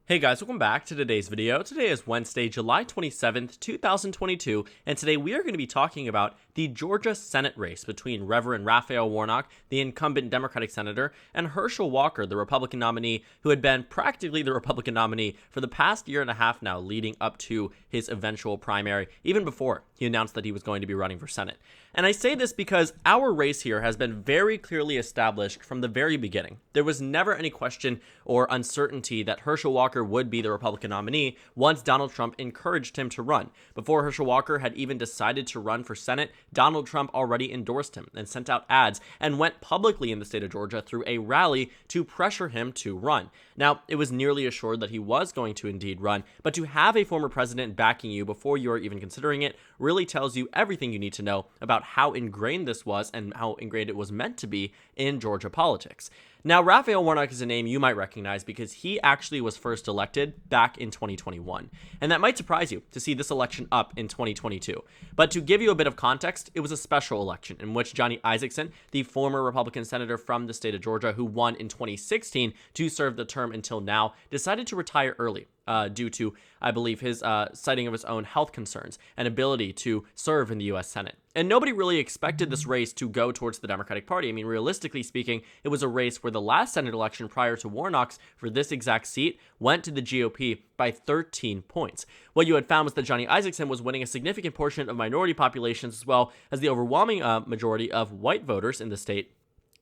Hey guys, welcome back to today's video. Today is Wednesday, July 27th, 2022, and today we are going to be talking about the Georgia Senate race between Reverend Raphael Warnock, the incumbent Democratic senator, and Herschel Walker, the Republican nominee, who had been practically the Republican nominee for the past year and a half now, leading up to his eventual primary, even before he announced that he was going to be running for Senate. And I say this because our race here has been very clearly established from the very beginning. There was never any question or uncertainty that Herschel Walker would be the Republican nominee once Donald Trump encouraged him to run. Before Herschel Walker had even decided to run for Senate, Donald Trump already endorsed him and sent out ads and went publicly in the state of Georgia through a rally to pressure him to run. Now, it was nearly assured that he was going to indeed run, but to have a former president backing you before you are even considering it really tells you everything you need to know about how ingrained this was and how ingrained it was meant to be in Georgia politics. Now, Raphael Warnock is a name you might recognize because he actually was first elected back in 2021. And that might surprise you to see this election up in 2022. But to give you a bit of context, it was a special election in which Johnny Isakson, the former Republican senator from the state of Georgia who won in 2016 to serve the term until now, decided to retire early. Due to, I believe, his citing of his own health concerns and ability to serve in the U.S. Senate. And nobody really expected this race to go towards the Democratic Party. I mean, realistically speaking, it was a race where the last Senate election prior to Warnock's for this exact seat went to the GOP by 13 points. What you had found was that Johnny Isakson was winning a significant portion of minority populations as well as the overwhelming majority of white voters in the state.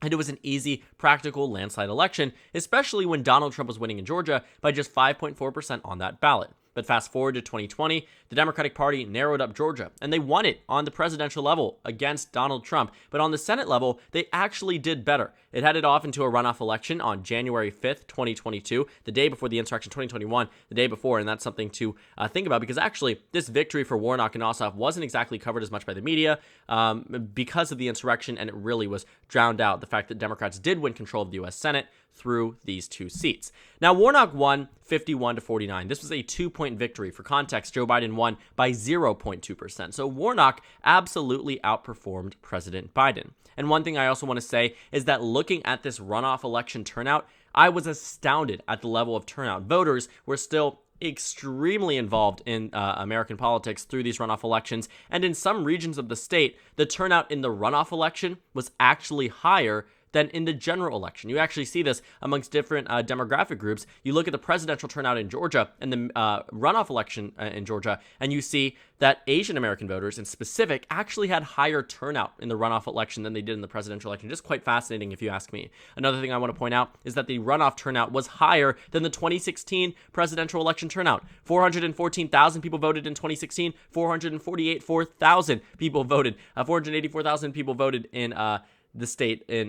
And it was an easy, practical landslide election, especially when Donald Trump was winning in Georgia by just 5.4% on that ballot. But fast forward to 2020, the Democratic Party narrowed up Georgia, and they won it on the presidential level against Donald Trump. But on the Senate level, they actually did better. It headed off into a runoff election on January 5th, 2022, the day before the insurrection, 2021, the day before, and that's something to think about because actually this victory for Warnock and Ossoff wasn't exactly covered as much by the media because of the insurrection, and it really was drowned out, the fact that Democrats did win control of the U.S. Senate through these two seats. Now, Warnock won 51-49. This was a 2-point victory. For context, Joe Biden won by 0.2%. So Warnock absolutely outperformed President Biden. And one thing I also want to say is that looking at this runoff election turnout, I was astounded at the level of turnout. Voters were still extremely involved in American politics through these runoff elections, and in some regions of the state, the turnout in the runoff election was actually higher than in the general election. You actually see this amongst different demographic groups. You look at the presidential turnout in Georgia and the runoff election in Georgia, and you see that Asian American voters in specific actually had higher turnout in the runoff election than they did in the presidential election. Just quite fascinating if you ask me. Another thing I want to point out is that the runoff turnout was higher than the 2016 presidential election turnout. 414,000 people voted in 2016, 484,000 people voted. 484,000 people voted in the state in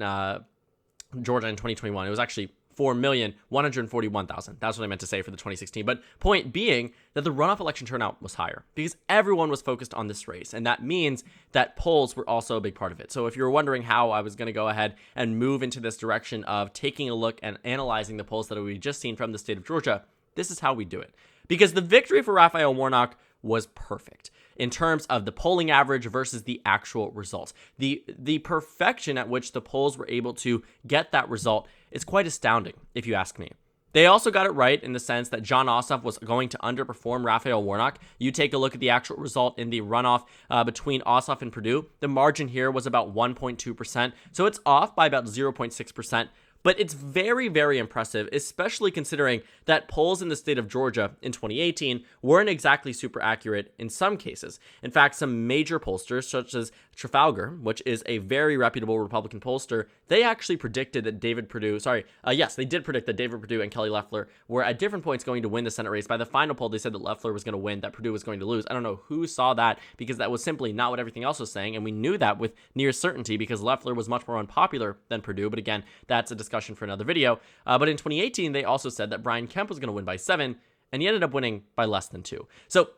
Georgia in 2021. It was actually 4,141,000. That's what I meant to say for the 2016. But point being that the runoff election turnout was higher because everyone was focused on this race. And that means that polls were also a big part of it. So if you're wondering how I was going to go ahead and move into this direction of taking a look and analyzing the polls that we've just seen from the state of Georgia, this is how we do it. Because the victory for Raphael Warnock was perfect in terms of the polling average versus the actual results. The perfection at which the polls were able to get that result is quite astounding, if you ask me. They also got it right in the sense that Jon Ossoff was going to underperform Raphael Warnock. You take a look at the actual result in the runoff between Ossoff and Perdue. The margin here was about 1.2%, so it's off by about 0.6%. But it's very, very impressive, especially considering that polls in the state of Georgia in 2018 weren't exactly super accurate in some cases. In fact, some major pollsters, such as Trafalgar, which is a very reputable Republican pollster, they actually predicted that they did predict that David Perdue and Kelly Loeffler were at different points going to win the Senate race. By the final poll, they said that Loeffler was going to win, that Perdue was going to lose. I don't know who saw that because that was simply not what everything else was saying, and we knew that with near certainty because Loeffler was much more unpopular than Perdue, but again, that's a discussion for another video. But in 2018, they also said that Brian Kemp was going to win by 7, and he ended up winning by less than 2. So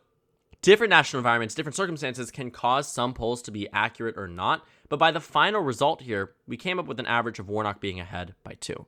different national environments, different circumstances can cause some polls to be accurate or not, but by the final result here, we came up with an average of Warnock being ahead by 2.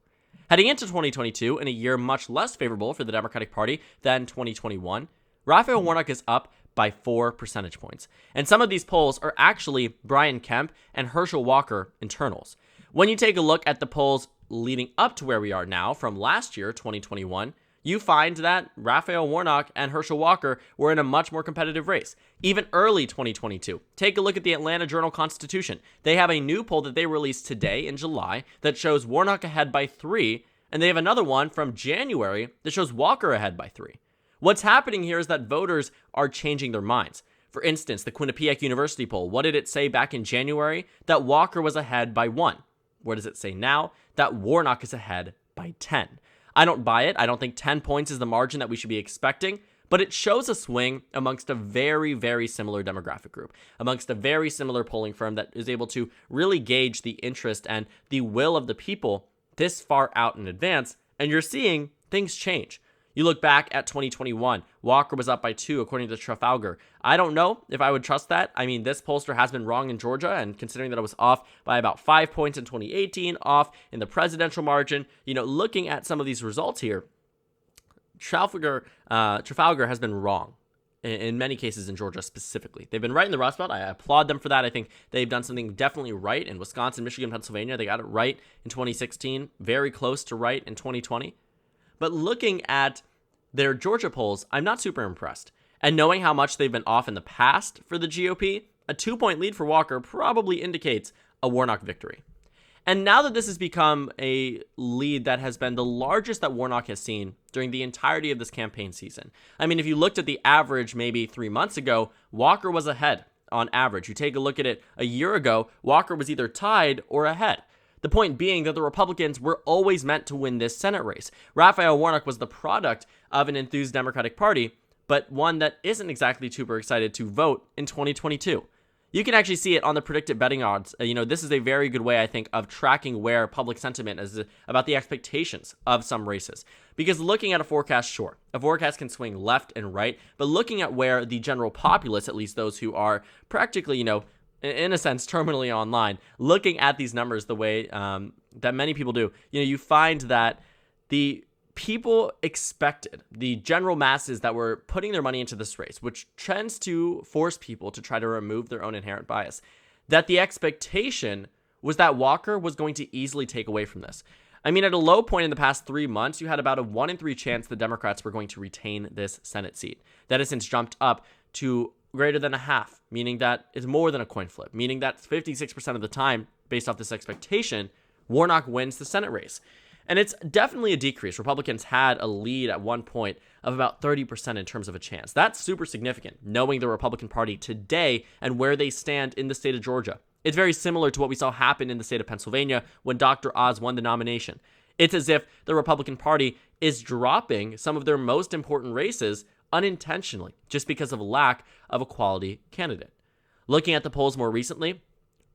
Heading into 2022, in a year much less favorable for the Democratic Party than 2021, Raphael Warnock is up by 4 percentage points. And some of these polls are actually Brian Kemp and Herschel Walker internals. When you take a look at the polls leading up to where we are now from last year, 2021, you find that Raphael Warnock and Herschel Walker were in a much more competitive race. Even early 2022, take a look at the Atlanta Journal-Constitution. They have a new poll that they released today in July that shows Warnock ahead by 3, and they have another one from January that shows Walker ahead by 3. What's happening here is that voters are changing their minds. For instance, the Quinnipiac University poll, what did it say back in January? That Walker was ahead by 1. What does it say now? That Warnock is ahead by 10. I don't buy it. I don't think 10 points is the margin that we should be expecting, but it shows a swing amongst a very, very similar demographic group, amongst a very similar polling firm that is able to really gauge the interest and the will of the people this far out in advance, and you're seeing things change. You look back at 2021, Walker was up by 2 according to Trafalgar. I don't know if I would trust that. I mean, this pollster has been wrong in Georgia, and considering that it was off by about 5 points in 2018, off in the presidential margin, looking at some of these results here, Trafalgar has been wrong in many cases in Georgia specifically. They've been right in the Rust Belt. I applaud them for that. I think they've done something definitely right in Wisconsin, Michigan, Pennsylvania. They got it right in 2016, very close to right in 2020. But looking at their Georgia polls, I'm not super impressed. And knowing how much they've been off in the past for the GOP, a 2-point lead for Walker probably indicates a Warnock victory. And now that this has become a lead that has been the largest that Warnock has seen during the entirety of this campaign season. I mean, if you looked at the average maybe 3 months ago, Walker was ahead on average. You take a look at it a year ago, Walker was either tied or ahead. The point being that the Republicans were always meant to win this Senate race. Raphael Warnock was the product of an enthused Democratic Party, but one that isn't exactly super excited to vote in 2022. You can actually see it on the predicted betting odds. This is a very good way, I think, of tracking where public sentiment is about the expectations of some races. Because looking at a forecast, sure, a forecast can swing left and right, but looking at where the general populace, at least those who are practically, in a sense, terminally online, looking at these numbers the way that many people do, you find that the people expected, the general masses that were putting their money into this race, which tends to force people to try to remove their own inherent bias, that the expectation was that Walker was going to easily take away from this. I mean, at a low point in the past 3 months, you had about a 1 in 3 chance the Democrats were going to retain this Senate seat. That has since jumped up to greater than a half, meaning that it's more than a coin flip, meaning that 56% of the time, based off this expectation, Warnock wins the Senate race. And it's definitely a decrease. Republicans had a lead at one point of about 30% in terms of a chance. That's super significant, knowing the Republican Party today and where they stand in the state of Georgia. It's very similar to what we saw happen in the state of Pennsylvania when Dr. Oz won the nomination. It's as if the Republican Party is dropping some of their most important races unintentionally, just because of a lack of a quality candidate. Looking at the polls more recently,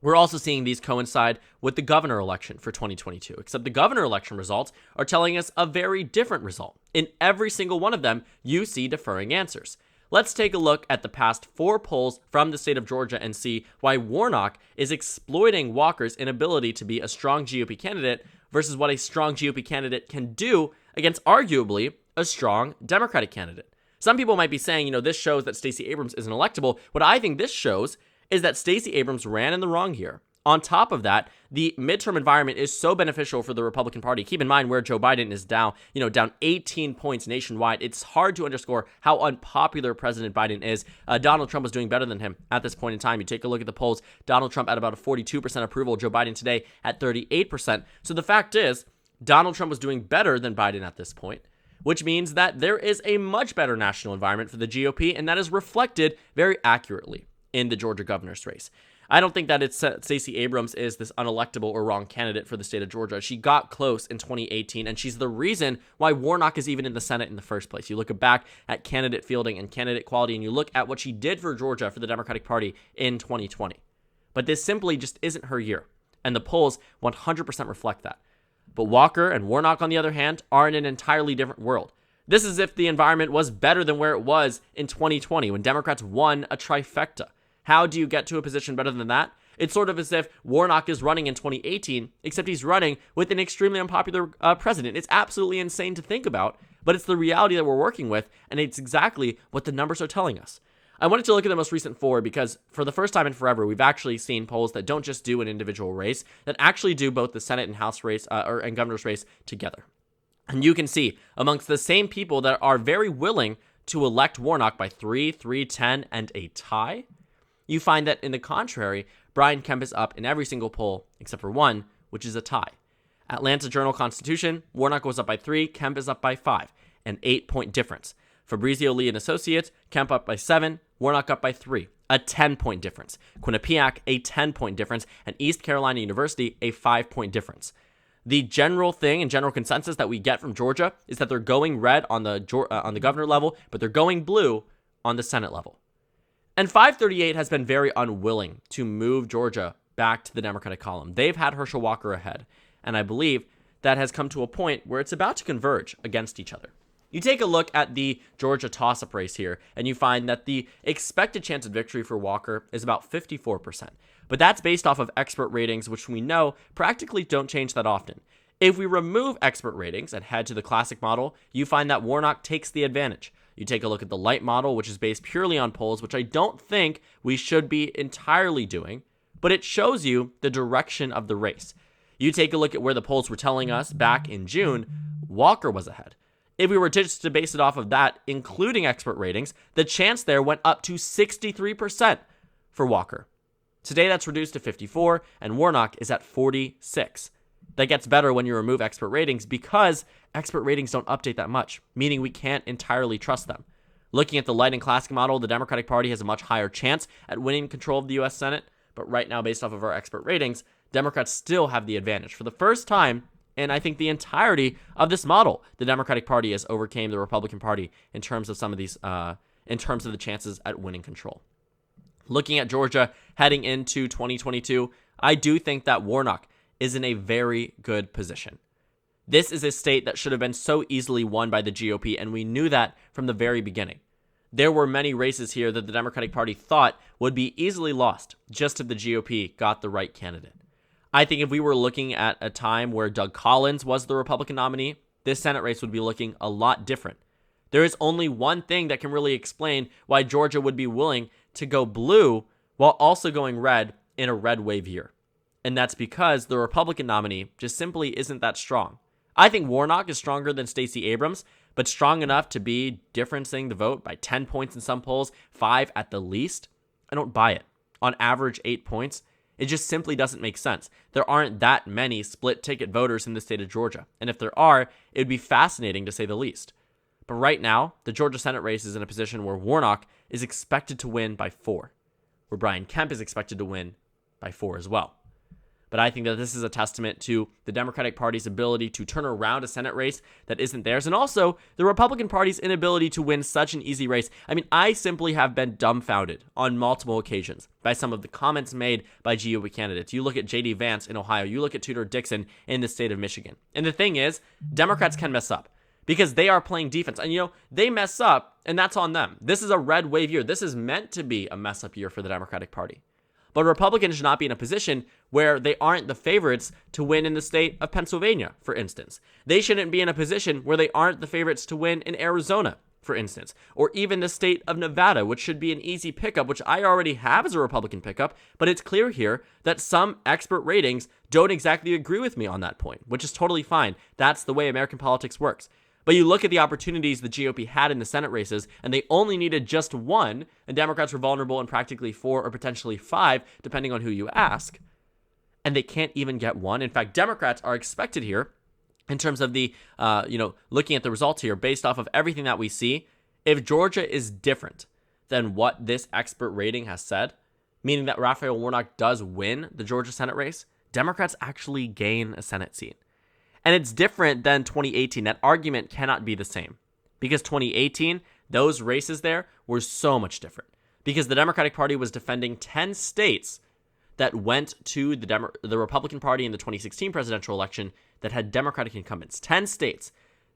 we're also seeing these coincide with the governor election for 2022, except the governor election results are telling us a very different result. In every single one of them, you see differing answers. Let's take a look at the past 4 polls from the state of Georgia and see why Warnock is exploiting Walker's inability to be a strong GOP candidate versus what a strong GOP candidate can do against arguably a strong Democratic candidate. Some people might be saying, this shows that Stacey Abrams isn't electable. What I think this shows is that Stacey Abrams ran in the wrong here. On top of that, the midterm environment is so beneficial for the Republican Party. Keep in mind where Joe Biden is down 18 points nationwide. It's hard to underscore how unpopular President Biden is. Donald Trump was doing better than him at this point in time. You take a look at the polls, Donald Trump at about a 42% approval, Joe Biden today at 38%. So the fact is, Donald Trump was doing better than Biden at this point, which means that there is a much better national environment for the GOP, and that is reflected very accurately in the Georgia governor's race. I don't think that Stacey Abrams is this unelectable or wrong candidate for the state of Georgia. She got close in 2018, and she's the reason why Warnock is even in the Senate in the first place. You look back at candidate fielding and candidate quality, and you look at what she did for Georgia for the Democratic Party in 2020. But this simply just isn't her year, and the polls 100% reflect that. But Walker and Warnock, on the other hand, are in an entirely different world. This is if the environment was better than where it was in 2020 when Democrats won a trifecta. How do you get to a position better than that? It's sort of as if Warnock is running in 2018, except he's running with an extremely unpopular president. It's absolutely insane to think about, but it's the reality that we're working with, and it's exactly what the numbers are telling us. I wanted to look at the most recent 4 because for the first time in forever, we've actually seen polls that don't just do an individual race, that actually do both the Senate and House race and governor's race together. And you can see amongst the same people that are very willing to elect Warnock by 3, 3, 10, and a tie, you find that in the contrary, Brian Kemp is up in every single poll except for one, which is a tie. Atlanta Journal-Constitution, Warnock goes up by 3, Kemp is up by 5, an 8-point difference. Fabrizio Lee and Associates, Kemp up by 7, Warnock up by 3, a 10-point difference. Quinnipiac, a 10-point difference, and East Carolina University, a 5-point difference. The general thing and general consensus that we get from Georgia is that they're going red on the governor level, but they're going blue on the Senate level. And 538 has been very unwilling to move Georgia back to the Democratic column. They've had Herschel Walker ahead, and I believe that has come to a point where it's about to converge against each other. You take a look at the Georgia toss-up race here, and you find that the expected chance of victory for Walker is about 54%. But that's based off of expert ratings, which we know practically don't change that often. If we remove expert ratings and head to the classic model, you find that Warnock takes the advantage. You take a look at the light model, which is based purely on polls, which I don't think we should be entirely doing, but it shows you the direction of the race. You take a look at where the polls were telling us back in June, Walker was ahead. If we were just to base it off of that, including expert ratings, the chance there went up to 63% for Walker. Today that's reduced to 54, and Warnock is at 46. That gets better when you remove expert ratings because expert ratings don't update that much, meaning we can't entirely trust them. Looking at the light and classic model, the Democratic Party has a much higher chance at winning control of the U.S. Senate, but right now, based off of our expert ratings, Democrats still have the advantage. For the first time, and I think the entirety of this model, the Democratic Party has overcame the Republican Party in terms of some of these, in terms of the chances at winning control. Looking at Georgia heading into 2022, I do think that Warnock is in a very good position. This is a state that should have been so easily won by the GOP, and we knew that from the very beginning. There were many races here that the Democratic Party thought would be easily lost just if the GOP got the right candidate. I think if we were looking at a time where Doug Collins was the Republican nominee, this Senate race would be looking a lot different. There is only one thing that can really explain why Georgia would be willing to go blue while also going red in a red wave year. And that's because the Republican nominee just simply isn't that strong. I think Warnock is stronger than Stacey Abrams, but strong enough to be differencing the vote by 10 points in some polls, 5 at the least. I don't buy it. On average, 8 points. It just simply doesn't make sense. There aren't that many split ticket voters in the state of Georgia. And if there are, it would be fascinating to say the least. But right now, the Georgia Senate race is in a position where Warnock is expected to win by 4, where Brian Kemp is expected to win by 4 as well. But I think that this is a testament to the Democratic Party's ability to turn around a Senate race that isn't theirs, and also the Republican Party's inability to win such an easy race. I mean, I simply have been dumbfounded on multiple occasions by some of the comments made by GOP candidates. You look at J.D. Vance in Ohio, you look at Tudor Dixon in the state of Michigan. And the thing is, Democrats can mess up because they are playing defense. And, they mess up, and that's on them. This is a red wave year. This is meant to be a mess-up year for the Democratic Party. But Republicans should not be in a position where they aren't the favorites to win in the state of Pennsylvania, for instance. They shouldn't be in a position where they aren't the favorites to win in Arizona, for instance, or even the state of Nevada, which should be an easy pickup, which I already have as a Republican pickup, but it's clear here that some expert ratings don't exactly agree with me on that point, which is totally fine. That's the way American politics works. But you look at the opportunities the GOP had in the Senate races, and they only needed just one, and Democrats were vulnerable in practically 4 or potentially 5, depending on who you ask. And they can't even get one. In fact, Democrats are expected here, in terms of the, looking at the results here, based off of everything that we see, if Georgia is different than what this expert rating has said, meaning that Raphael Warnock does win the Georgia Senate race, Democrats actually gain a Senate seat. And it's different than 2018. That argument cannot be the same because 2018, those races there were so much different because the Democratic Party was defending 10 states that went to the Republican Party in the 2016 presidential election that had Democratic incumbents. 10 states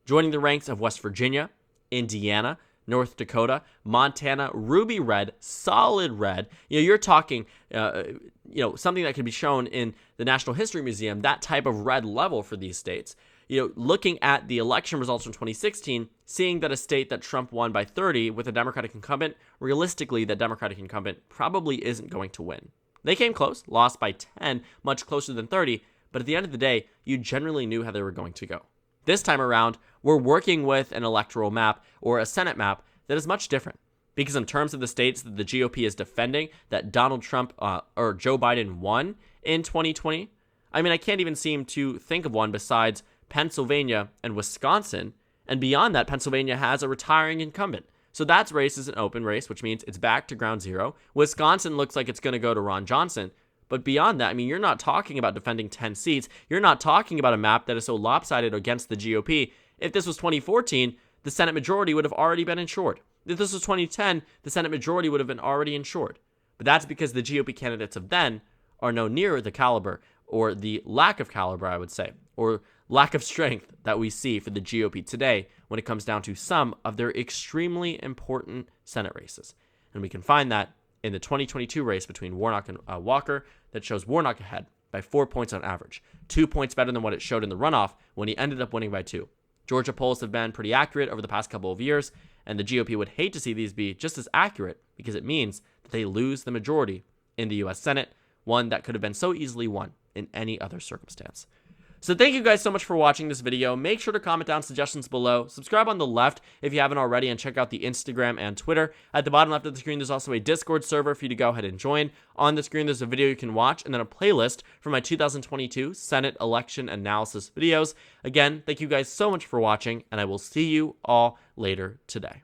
joining the ranks of West Virginia, Indiana, North Dakota, Montana, ruby red, solid red. You're talking, something that could be shown in the National History Museum, that type of red level for these states. Looking at the election results from 2016, seeing that a state that Trump won by 30 with a Democratic incumbent, realistically, that Democratic incumbent probably isn't going to win. They came close, lost by 10, much closer than 30, but at the end of the day, you generally knew how they were going to go. This time around, we're working with an electoral map or a Senate map that is much different. Because in terms of the states that the GOP is defending that Donald Trump or Joe Biden won in 2020, I mean, I can't even seem to think of one besides Pennsylvania and Wisconsin. And beyond that, Pennsylvania has a retiring incumbent. So that race is an open race, which means it's back to ground zero. Wisconsin looks like it's going to go to Ron Johnson. But beyond that, I mean, you're not talking about defending 10 seats. You're not talking about a map that is so lopsided against the GOP. If this was 2014, the Senate majority would have already been ensured. If this was 2010, the Senate majority would have been already ensured. But that's because the GOP candidates of then are no nearer the caliber, or the lack of caliber, I would say, or lack of strength that we see for the GOP today when it comes down to some of their extremely important Senate races. And we can find that in the 2022 race between Warnock and Walker that shows Warnock ahead by 4 points on average, 2 points better than what it showed in the runoff when he ended up winning by 2. Georgia polls have been pretty accurate over the past couple of years, and the GOP would hate to see these be just as accurate because it means that they lose the majority in the U.S. Senate, one that could have been so easily won in any other circumstance. So thank you guys so much for watching this video. Make sure to comment down suggestions below. Subscribe on the left if you haven't already, and check out the Instagram and Twitter. At the bottom left of the screen, there's also a Discord server for you to go ahead and join. On the screen, there's a video you can watch, and then a playlist for my 2022 Senate election analysis videos. Again, thank you guys so much for watching, and I will see you all later today.